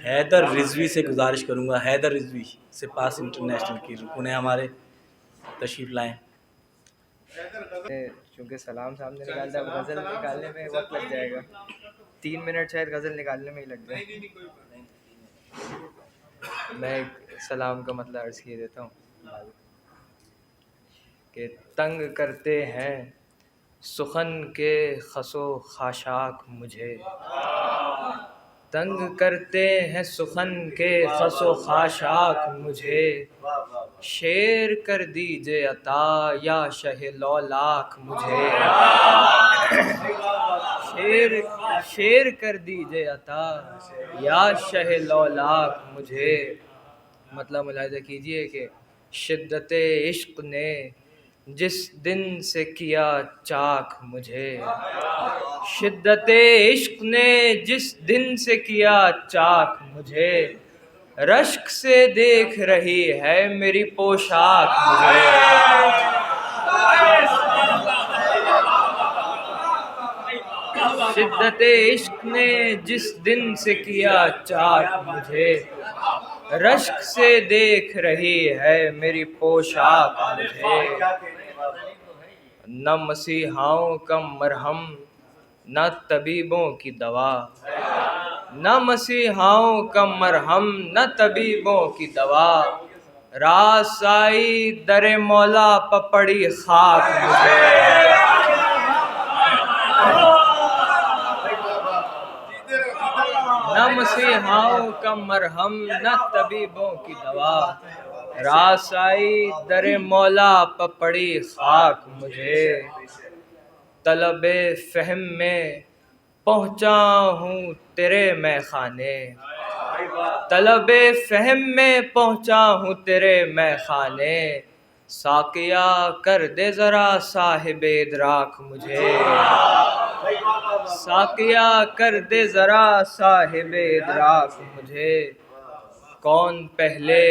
حیدر رضوی سے گزارش کروں گا، حیدر رضوی سے پاس انٹرنیشنل کی انہیں ہمارے تشریف لائیں۔ چونکہ سلام سامنے نکالتا ہے، غزل نکالنے میں وقت لگ جائے گا، 3 منٹ شاید غزل نکالنے میں ہی لگ جائے۔ میں ایک سلام کا مطلب عرض کیے دیتا ہوں کہ تنگ کرتے ہیں سخن کے خس و خاشاک مجھے، تنگ کرتے ہیں سخن کے خس و خاشاک مجھے، شیر کر دیجئے عطا یا شہ لولاک مجھے، شیر کر دیجئے عطا یا شہ لولاک مجھے۔ مطلب ملاحظہ کیجئے کہ شدت عشق نے جس دن سے کیا چاک مجھے، شدت عشق نے جس دن سے کیا چاک مجھے، رشک سے دیکھ رہی ہے میری پوشاک مجھے، شدت عشق نے جس دن سے کیا چاک مجھے، رشک سے دیکھ رہی ہے میری پوشاک مجھے، نہ مسیحاؤں کا مرہم نہ طبیبوں کی دوا، نہ مسیحاؤں کا مرہم نہ طبیبوں کی دوا، راس آئی در مولا پپڑی خاک مجھے، نہ مسیحاؤں کا مرہم نہ طبیبوں کی دوا، راس آئی در مولا پپڑی خاک مجھے، طلب فہم میں پہنچا ہوں تیرے مے خانے، طلب فہم میں پہنچا ہوں تیرے مے خانے، ساقیا کر دے ذرا صاحب ادراک مجھے، ساقیا کر دے ذرا صاحب ادراک مجھے، کون پہلے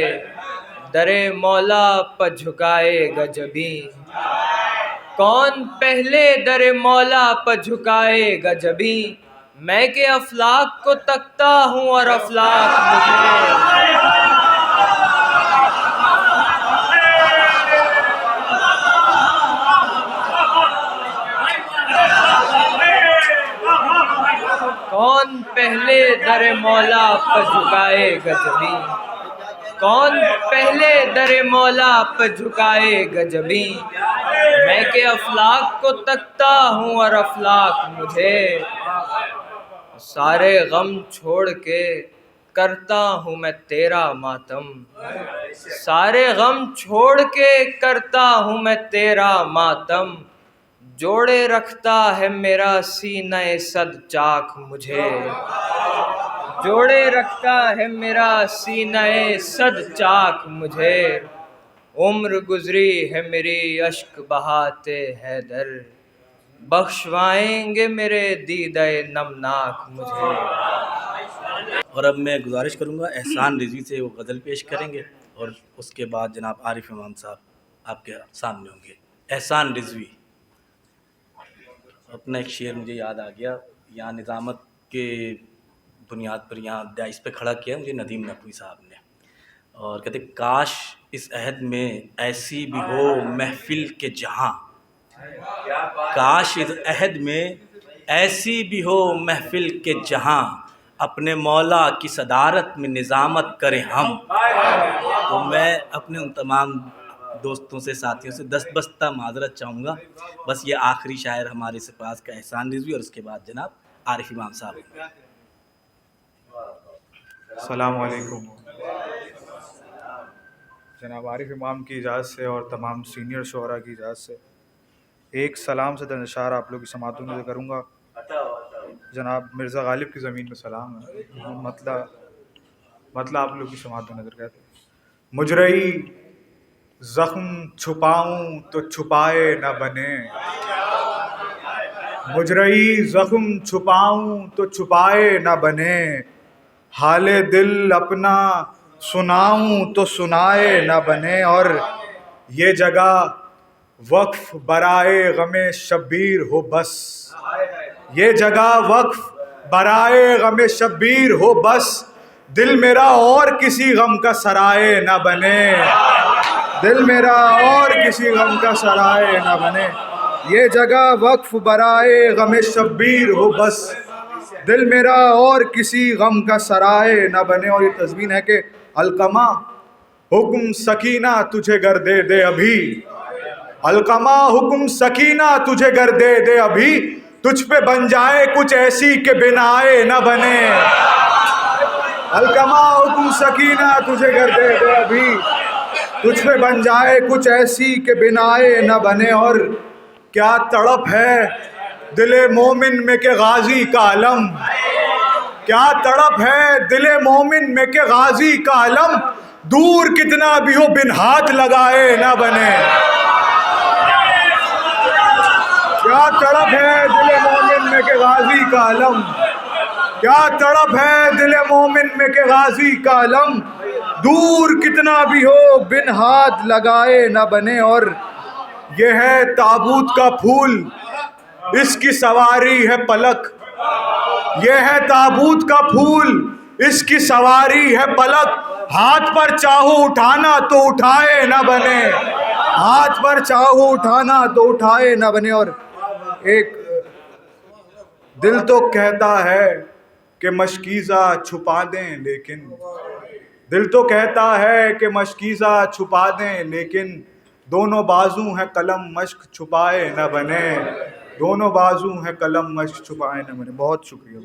در مولا پہ جھکائے گا جبیں، کون پہلے در مولا پہ جھکائے گا جبیں، میں کہ افلاک کو تکتا ہوں اور افلاک مجھے، کون پہلے در مولا پہ جھکائے گا جبیں، کون پہلے در مولا پہ جھکائے گا جبیں، میں کہ افلاک کو تکتا ہوں اور افلاک مجھے، سارے غم چھوڑ کے کرتا ہوں میں تیرا ماتم، سارے غم چھوڑ کے کرتا ہوں میں تیرا ماتم، جوڑے رکھتا ہے میرا سینہ صد چاک مجھے، جوڑے رکھتا ہے میرا سینہ صد چاک مجھے، عمر گزری ہے میری اشک بہاتے حیدر، بخشوائیں گے میرے دیدہ نمناک مجھے۔ اور اب میں گزارش کروں گا احسان رضوی سے وہ غزل پیش کریں گے، اور اس کے بعد جناب عارف امام صاحب آپ کے سامنے ہوں گے۔ احسان رضوی، اپنا ایک شعر مجھے یاد آ گیا، یہاں نظامت کے بنیاد پر یہاں دائس پہ کھڑا کیا مجھے ندیم نقوی صاحب نے، اور کہتے کاش اس عہد میں ایسی بھی ہو محفل کے جہاں، کاش اس عہد میں ایسی بھی ہو محفل کے جہاں، اپنے مولا کی صدارت میں نظامت کریں ہم۔ تو میں اپنے ان تمام دوستوں سے ساتھیوں سے دستبستہ معذرت چاہوں گا، بس یہ آخری شاعر ہمارے پاس کا احسان رضوی، اور اس کے بعد جناب عارف امام صاحب۔ السلام علیکم۔ جناب عارف امام کی اجازت سے اور تمام سینئر شعراء کی اجازت سے ایک سلام سے اشعار آپ لوگ کی سماعتوں میں کروں گا۔ جناب مرزا غالب کی زمین میں سلام ہے، مطلب آپ لوگ کی سماعتوں نظر کہتے ہیں۔ مجرئی زخم چھپاؤں تو چھپائے نہ بنے، مجرئی زخم چھپاؤں تو چھپائے نہ بنے، حال دل اپنا سناؤں تو سنائے نہ بنے، اور یہ جگہ وقف برائے غم شبیر ہو بس، یہ جگہ وقف برائے غم شبیر ہو بس، دل میرا اور کسی غم کا سرائے نہ بنے، دل میرا اور کسی غم کا سرائے نہ بنے، یہ جگہ وقف برائے غم شبیر ہو بس، دل میرا اور کسی غم کا سرائے نہ بنے۔ اور یہ تضمین ہے کہ علقمہ حکم سکینہ تجھے گر دے دے ابھی، علقمہ حکم سکینہ تجھے گر دے دے ابھی، تجھ پہ بن جائے کچھ ایسی کہ بنائے نہ بنے، علقمہ حکم سکینہ تجھے گر دے دے ابھی، تجھ پہ بن جائے کچھ ایسی کہ بنائے نہ بنے۔ اور کیا تڑپ ہے دل مومن میں کہ غازی کا علم، کیا تڑپ ہے دل مومن میں کہ غازی کا علم، دور کتنا بھی ہو بن ہاتھ لگائے نہ بنے، کیا تڑپ ہے دل مومن میں کہ غازی کا علم، کیا تڑپ ہے دل مومن میں کہ غازی کا علم، دور کتنا بھی ہو بن ہاتھ لگائے نہ بنے۔ اور یہ ہے تابوت کا پھول اس کی سواری ہے پلک، یہ ہے تابوت کا پھول اس کی سواری ہے پلک، ہاتھ پر چاہو اٹھانا تو اٹھائے نہ بنے، ہاتھ پر چاہو اٹھانا تو اٹھائے نہ بنے۔ اور ایک دل تو کہتا ہے کہ مشکیزہ چھپا دیں، لیکن دل تو کہتا ہے کہ مشکیزہ چھپا دیں، لیکن دونوں بازو ہیں قلم مشق چھپائے نہ بنے، دونوں بازو ہیں قلم مشق چھپائے نہ بنے۔ بہت شکریہ۔